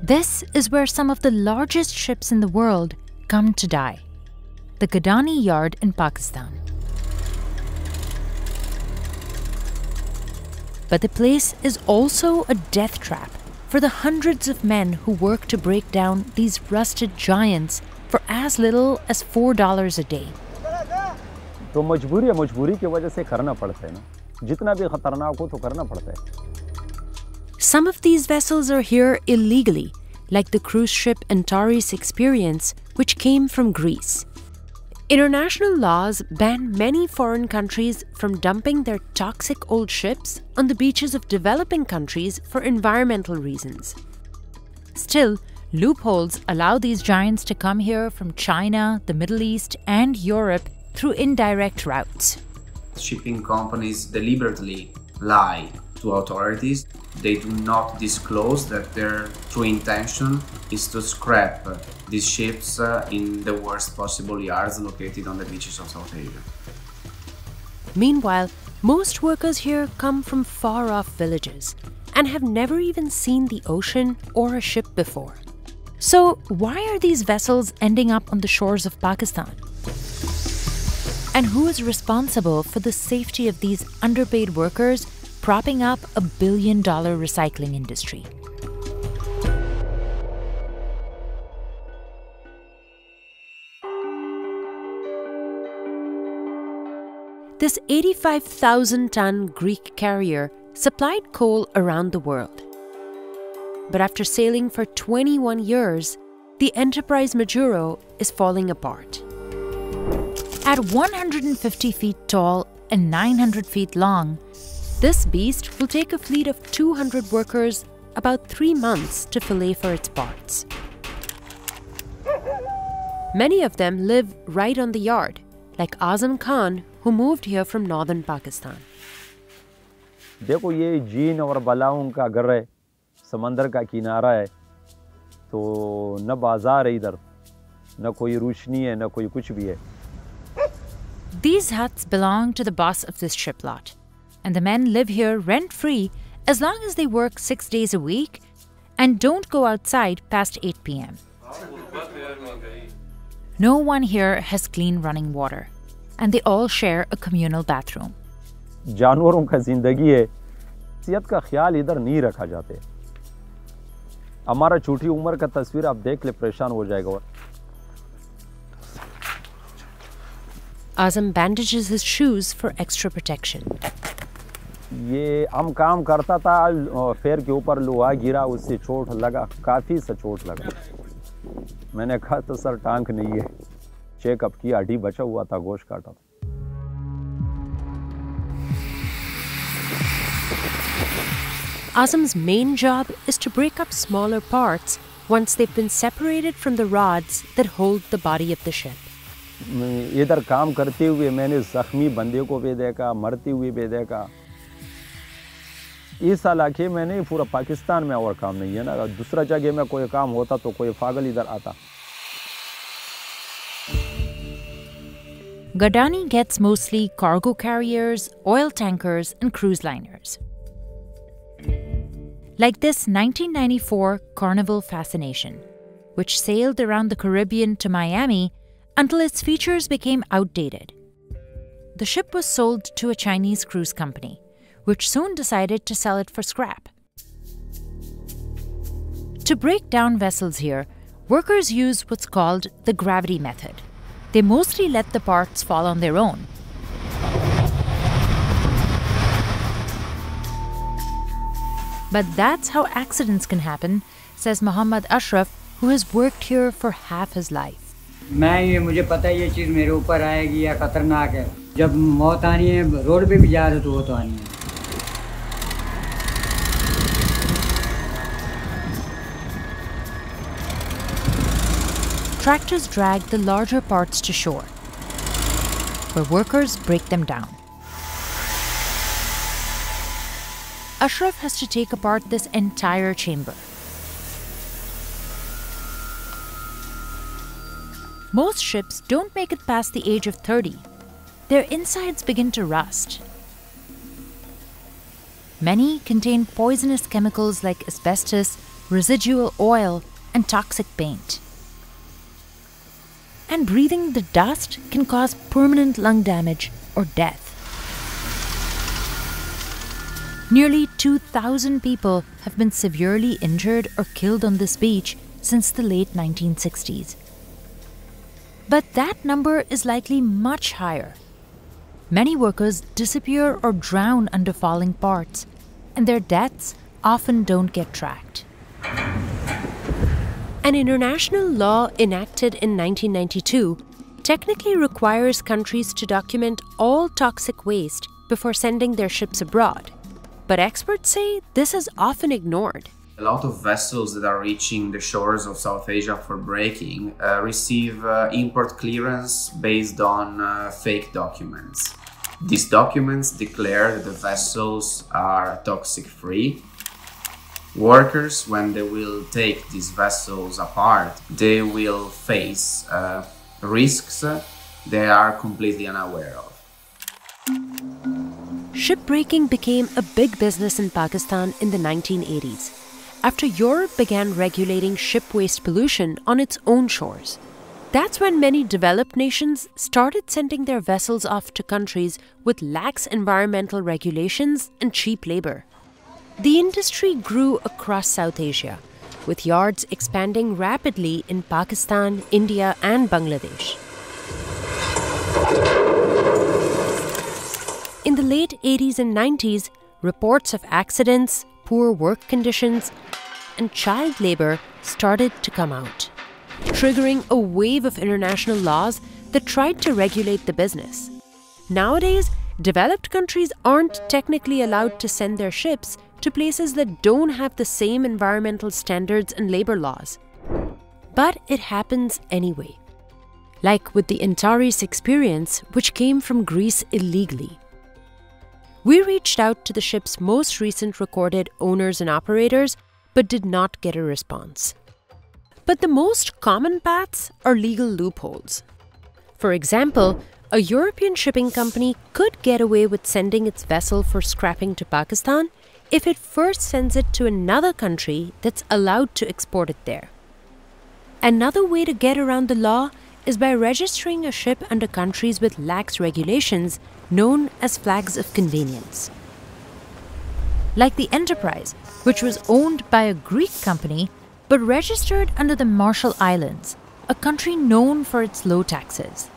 This is where some of the largest ships in the world come to die. The Gadani yard in Pakistan. But the place is also a death trap for the hundreds of men who work to break down these rusted giants for as little as $4 a day. तो मजबूरी की वजह से करना पड़ता है ना, जितना भी खतरनाक हो तो करना पड़ता है. Some of these vessels are here illegally, like the cruise ship Antares Experience, which came from Greece. International laws ban many foreign countries from dumping their toxic old ships on the beaches of developing countries for environmental reasons. Still, loopholes allow these giants to come here from China, the Middle East, and Europe through indirect routes. Shipping companies deliberately lie to authorities. They do not disclose that their true intention is to scrap these ships in the worst possible yards located on the beaches of South Asia. Meanwhile, most workers here come from far-off villages and have never even seen the ocean or a ship before. So why are these vessels ending up on the shores of Pakistan? And who is responsible for the safety of these underpaid workers propping up a billion-dollar recycling industry? This 85,000-ton Greek carrier supplied coal around the world. But after sailing for 21 years, the Enterprise Majuro is falling apart. At 150 feet tall and 900 feet long, this beast will take a fleet of 200 workers about 3 months to fillet for its parts. Many of them live right on the yard, like Azam Khan, who moved here from northern Pakistan. देखो ये gene और बलाओं का घर है, समंदर का किनारा है, तो न बाजार है इधर, न कोई रोशनी है, न कोई कुछ भी है. These huts belong to the boss of this ship lot, and the men live here rent-free as long as they work 6 days a week and don't go outside past 8 p.m. No one here has clean running water, and they all share a communal bathroom. जानवरों का जिंदगी है, सेहत का ख्याल इधर नहीं रखा जाते. हमारा छोटी उम्र का तस्वीर आप देख ले, परेशान हो जाएगा. Azam bandages his shoes for extra protection. ये हम काम करता था, पैर के ऊपर लोहा गिरा, उससे चोट लगा, काफी सा चोट लगा. मैंने कहा तो सर टांग नहीं है, चेकअप किया, हड्डी बचा हुआ था, गोश्त काटा था. Azam's main job is to break up smaller parts once they've been separated from the rods that hold the body of the ship. इधर काम करते हुए मैंने जख्मी बंदे को भी देखा, मरते हुए भी देखा. इस इलाके में नहीं, पूरा पाकिस्तान में और काम नहीं है ना. दूसरा जगह में कोई काम होता तो कोई पागल इधर आता. Gadani gets mostly cargo carriers, oil tankers, and cruise liners. Like this 1994 Carnival Fascination, which sailed around the Caribbean to Miami until its features became outdated. The ship was sold to a Chinese cruise company, which soon decided to sell it for scrap. To break down vessels here, workers use what's called the gravity method. They mostly let the parts fall on their own. But that's how accidents can happen, says Mohammad Ashraf, who has worked here for half his life. मुझे पता है ये चीज़ मेरे ऊपर आएगी या खतरनाक है. जब मौत आनी है, रोड पे भी जा रहे तो वो तो आनी है. Tractors drag the larger parts to shore, where workers break them down. Ashraf has to take apart this entire chamber. Most ships don't make it past the age of 30. Their insides begin to rust. Many contain poisonous chemicals like asbestos, residual oil, and toxic paint. And breathing the dust can cause permanent lung damage or death. Nearly 2,000 people have been severely injured or killed on this beach since the late 1960s. But that number is likely much higher. Many workers disappear or drown under falling parts, and their deaths often don't get tracked. An international law enacted in 1992 technically requires countries to document all toxic waste before sending their ships abroad. But experts say this is often ignored. A lot of vessels that are reaching the shores of South Asia for breaking receive import clearance based on fake documents. These documents declare that the vessels are toxic-free. Workers, when they will take these vessels apart, they will face risks they are completely unaware of. Shipbreaking became a big business in Pakistan in the 1980s, after Europe began regulating ship waste pollution on its own shores. That's when many developed nations started sending their vessels off to countries with lax environmental regulations and cheap labor. The industry grew across South Asia, with yards expanding rapidly in Pakistan, India, and Bangladesh. In the late 80s and 90s, reports of accidents, poor work conditions, and child labor started to come out, triggering a wave of international laws that tried to regulate the business. Nowadays, developed countries aren't technically allowed to send their ships to places that don't have the same environmental standards and labor laws. But it happens anyway. Like with the Antares experience, which came from Greece illegally. We reached out to the ship's most recent recorded owners and operators, but did not get a response. But the most common paths are legal loopholes. For example, a European shipping company could get away with sending its vessel for scrapping to Pakistan if it first sends it to another country that's allowed to export it there. Another way to get around the law is by registering a ship under countries with lax regulations known as flags of convenience. Like the Enterprise, which was owned by a Greek company but registered under the Marshall Islands, a country known for its low taxes.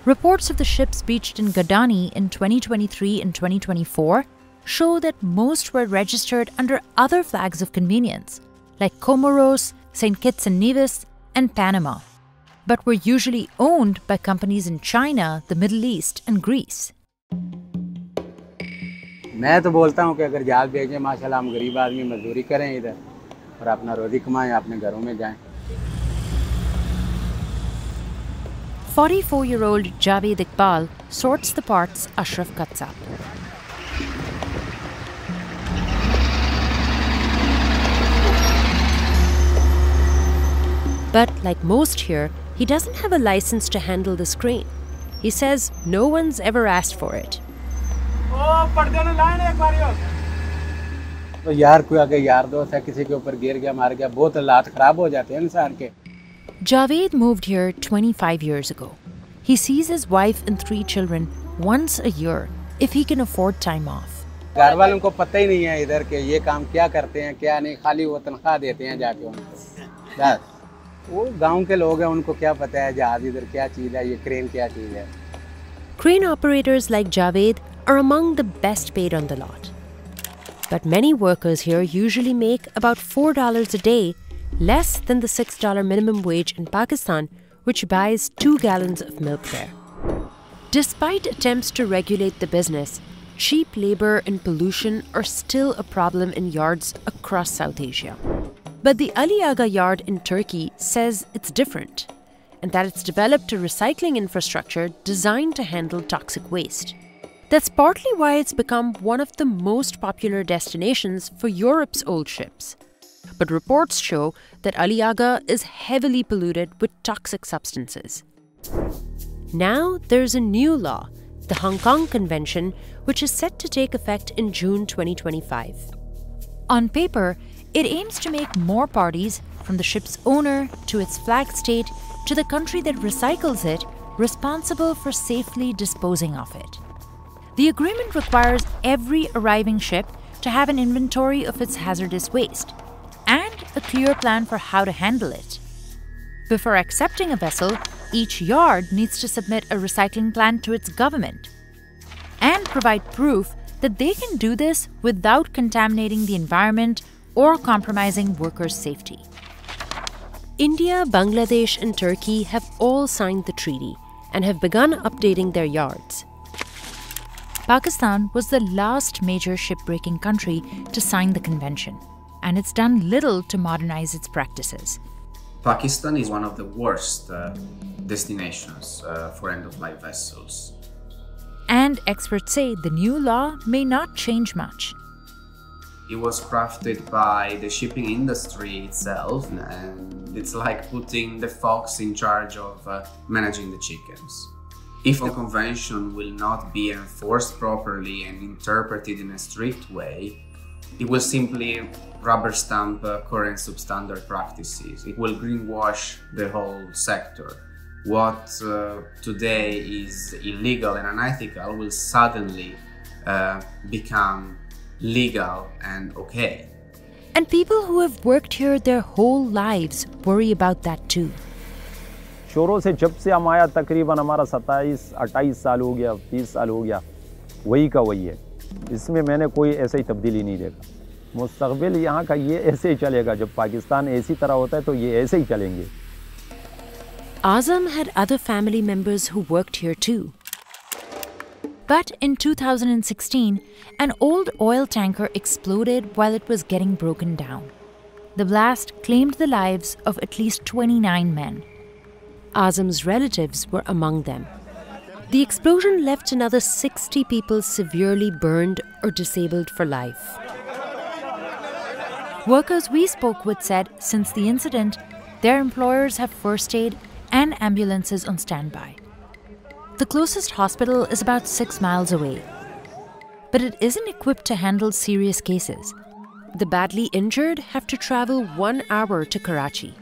Reports of the ships beached in Gadani in 2023 and 2024 show that most were registered under other flags of convenience, like Comoros, St. Kitts and Nevis, and Panama, but were usually owned by companies in China, the Middle East, and Greece. मैं तो बोलता हूँ कि अगर जहाज भेजें माशाल्लाह हम गरीब आदमी मजदूरी करें इधर और अपना रोजी कमाएं अपने घरों में जाएं. 44-year-old Javed Iqbal sorts the parts Ashraf cuts up. But like most here, he doesn't have a license to handle this crane. He says no one's ever asked for it. तो यार कोई अगर यार दोस्त है किसी के ऊपर गिर गया मार गया बहुत हालात खराब हो जाते हैं इंसान के. Javed moved here 25 years ago. He sees his wife and 3 children once a year if he can afford time off. घर वालों को पता ही नहीं है इधर के ये काम क्या करते हैं क्या नहीं खाली वो तनख्वाह देते हैं जाके उनको. बस वो गांव के लोग हैं उनको क्या पता है जहाज इधर क्या चीज़ है ये क्रेन क्या चीज़ है. Crane operators like Javed are among the best paid on the lot. But many workers here usually make about $4 a day, less than the $6 minimum wage in Pakistan, which buys 2 gallons of milk there. Despite attempts to regulate the business, cheap labor and pollution are still a problem in yards across South Asia. But the Ali Aga yard in Turkey says it's different, and that it's developed a recycling infrastructure designed to handle toxic waste. That's partly why it's become one of the most popular destinations for Europe's old ships. But reports show that Ali Aga is heavily polluted with toxic substances. Now there's a new law, the Hong Kong Convention, which is set to take effect in June 2025. On paper, It aims to make more parties, from the ship's owner to its flag state to the country that recycles it, responsible for safely disposing of it. The agreement requires every arriving ship to have an inventory of its hazardous waste and a clear plan for how to handle it. Before accepting a vessel, each yard needs to submit a recycling plan to its government and provide proof that they can do this without contaminating the environment or compromising workers' safety. India, Bangladesh, and Turkey have all signed the treaty and have begun updating their yards. Pakistan was the last major shipbreaking country to sign the convention, and it's done little to modernize its practices. Pakistan is one of the worst destinations for end-of-life vessels. And experts say the new law may not change much. It was crafted by the shipping industry itself, and it's like putting the fox in charge of managing the chickens. If the convention will not be enforced properly and interpreted in a strict way, it will simply rubber stamp current substandard practices. It will greenwash the whole sector. What today is illegal and unethical will suddenly become legal and okay. And people who have worked here their whole lives worry about that too. शोरों से जब से हम आया तकरीबन हमारा 27-28 साल हो गया, 30 साल हो गया, वही का वही है. इसमें मैंने कोई ऐसा ही तब्दीली नहीं देखा. मुस्तकबिल यहाँ का ये ऐसे ही चलेगा. जब पाकिस्तान ऐसी तरह होता है तो ये ऐसे ही चलेंगे. Azam had other family members who worked here too. But in 2016, an old oil tanker exploded while it was getting broken down. The blast claimed the lives of at least 29 men. Azam's relatives were among them. The explosion left another 60 people severely burned or disabled for life. Workers we spoke with said since the incident, their employers have first aid and ambulances on standby. The closest hospital is about 6 miles away, but it isn't equipped to handle serious cases. The badly injured have to travel 1 hour to Karachi.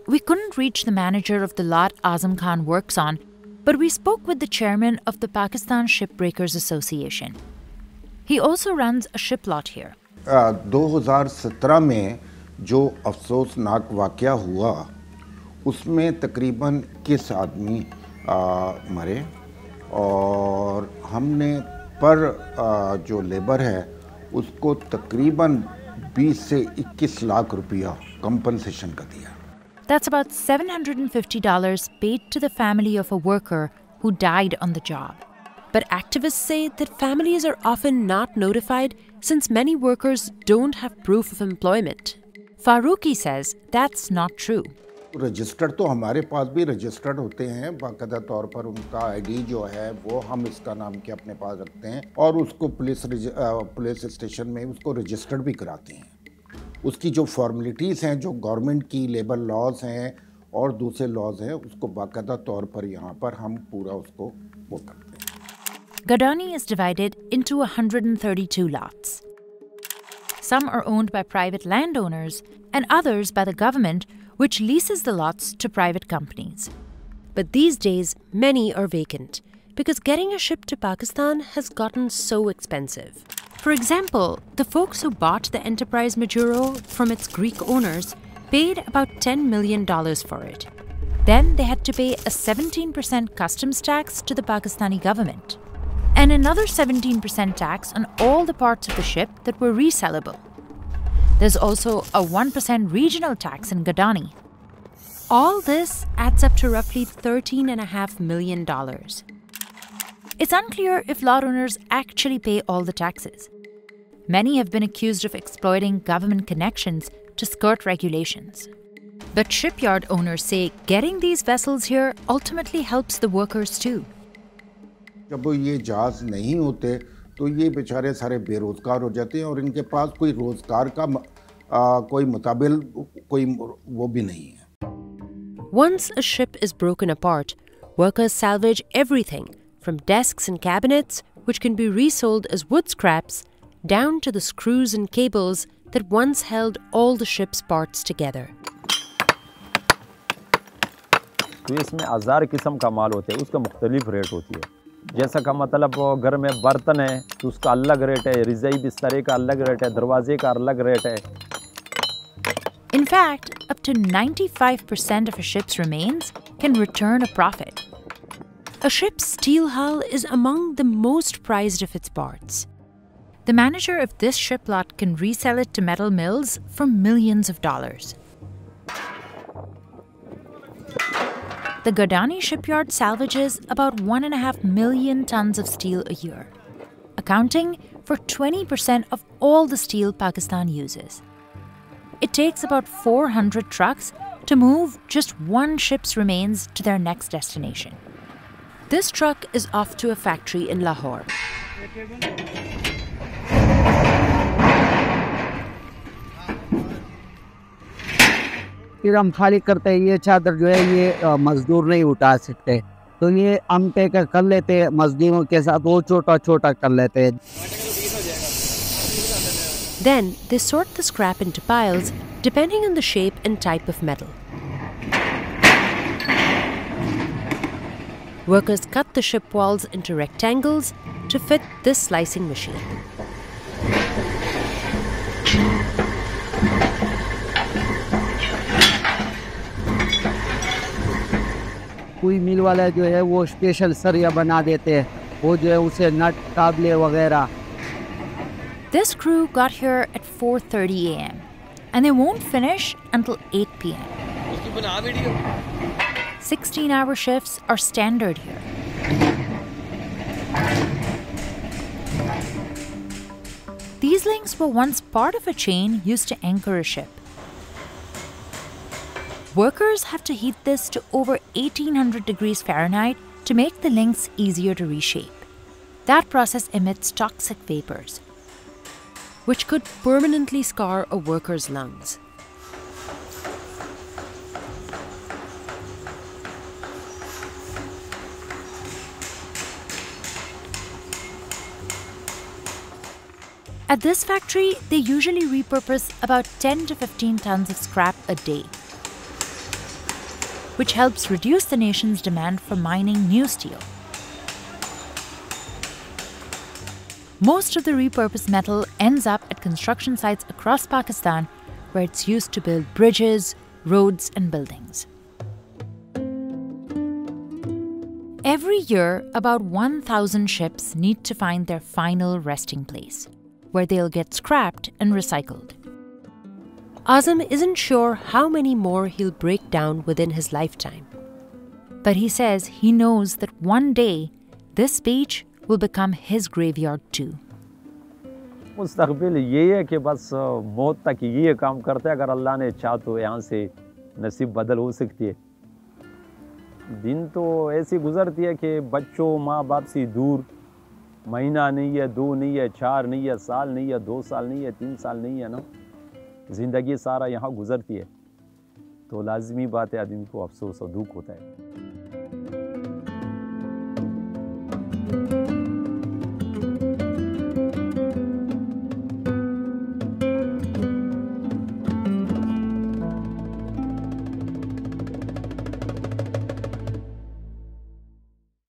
We couldn't reach the manager of the lot Azam Khan works on, but we spoke with the chairman of the Pakistan Shipbreakers Association. He also runs a ship lot here. 2017 में जो अफसोसनाक वाक़या हुआ उसमें तकरीबन 21 आदमी मरे और हमने पर जो लेबर है उसको तकरीबन 20 से 21 लाख रुपया कंपनसेशन का दिया. That's about $750 paid to the family of a worker who died on the job. But activists say that families are often not notified since many workers don't have proof of employment. Farooqi says that's not true. Registered तो हमारे पास भी registered होते हैं, बाकायदा तौर पर उनका ID जो है वो हम इसका नाम के अपने पास रखते हैं और उसको पुलिस स्टेशन में उसको रजिस्टर्ड भी कराते हैं. उसकी जो फॉर्मेलिटीज़ हैं, जो गवर्नमेंट की लेबर लॉज हैं और दूसरे लॉज हैं, उसको बाकायदा तौर पर यहाँ पर हम पूरा उसको वो करते हैं. Gadani is divided into 132 lots. Some are owned by private landowners and others by the government, which leases the lots to private companies. But these days, many are vacant because getting a ship to Pakistan has gotten so expensive. For example, the folks who bought the Enterprise Majuro from its Greek owners paid about $10 million for it. Then they had to pay a 17% customs tax to the Pakistani government and another 17% tax on all the parts of the ship that were resellable. There's also a 1% regional tax in Gadani. All this adds up to roughly $13.5 million. It's unclear if lot owners actually pay all the taxes. Many have been accused of exploiting government connections to skirt regulations. But shipyard owners say getting these vessels here ultimately helps the workers too. जब ये जहाज नहीं होते तो ये बेचारे सारे बेरोजगार हो जाते हैं और इनके पास कोई रोजगार का कोई मुताबिल कोई वो भी नहीं है. Once a ship is broken apart, workers salvage everything from desks and cabinets, which can be resold as wood scraps, down to the screws and cables that once held all the ship's parts together. तो इसमें 1000 किस्म का माल होता है, उसका मुख्तलिफ rate होती है। जैसा का मतलब घर में बर्तन है तो उसका अलग रेट है, रिज़ाई बिस्तरे का अलग रेट है, दरवाजे का अलग रेट है। In fact, up to 95% of a ship's remains can return a profit. A ship's steel hull is among the most prized of its parts. The manager of this ship lot can resell it to metal mills for millions of dollars. The Gadani shipyard salvages about 1.5 million tons of steel a year, accounting for 20% of all the steel Pakistan uses. It takes about 400 trucks to move just one ship's remains to their next destination. This truck is off to a factory in Lahore. फिर हम खाली करते हैं, ये चादर जो है ये मजदूर नहीं उठा सकते, तो ये हम टेकर कर लेते हैं, मजदूरों के साथ वो छोटा छोटा कर लेते हैं। Then they sort the scrap into piles depending on the shape and type of metal. Workers cut the ship walls into rectangles to fit this slicing machine. कोई मिल वाला जो है वो स्पेशल सरिया बना देते हैं, वो जो है उसे नट काबले वगैरह। This crew got here at 4:30 a.m. and they won't finish until 8 p.m. 16-hour shifts are standard here. These links were once part of a chain used to anchor a ship. Workers have to heat this to over 1800 degrees Fahrenheit to make the links easier to reshape. That process emits toxic vapors, which could permanently scar a worker's lungs. At this factory, they usually repurpose about 10 to 15 tons of scrap a day, which helps reduce the nation's demand for mining new steel. Most of the repurposed metal ends up at construction sites across Pakistan where it's used to build bridges, roads, and buildings. Every year, about 1,000 ships need to find their final resting place, where they'll get scrapped and recycled. Azam isn't sure how many more he'll break down within his lifetime. But he says he knows that one day this beach will become his graveyard too. मुस्तकबिल ये है कि बस मौत तक ये काम करते हैं, अगर अल्लाह ने चाहा तो यहाँ से नसीब बदल हो सकती है। दिन तो ऐसी गुजरती है कि बच्चों माँ बाप से दूर, महीना नहीं है, 2 नहीं है, 4 नहीं है, साल नहीं है, 2 साल नहीं है, 3 साल नहीं है ना, ज़िंदगी सारा यहाँ गुजरती है, तो लाजमी बात है आदमी को अफसोस और दुख होता है।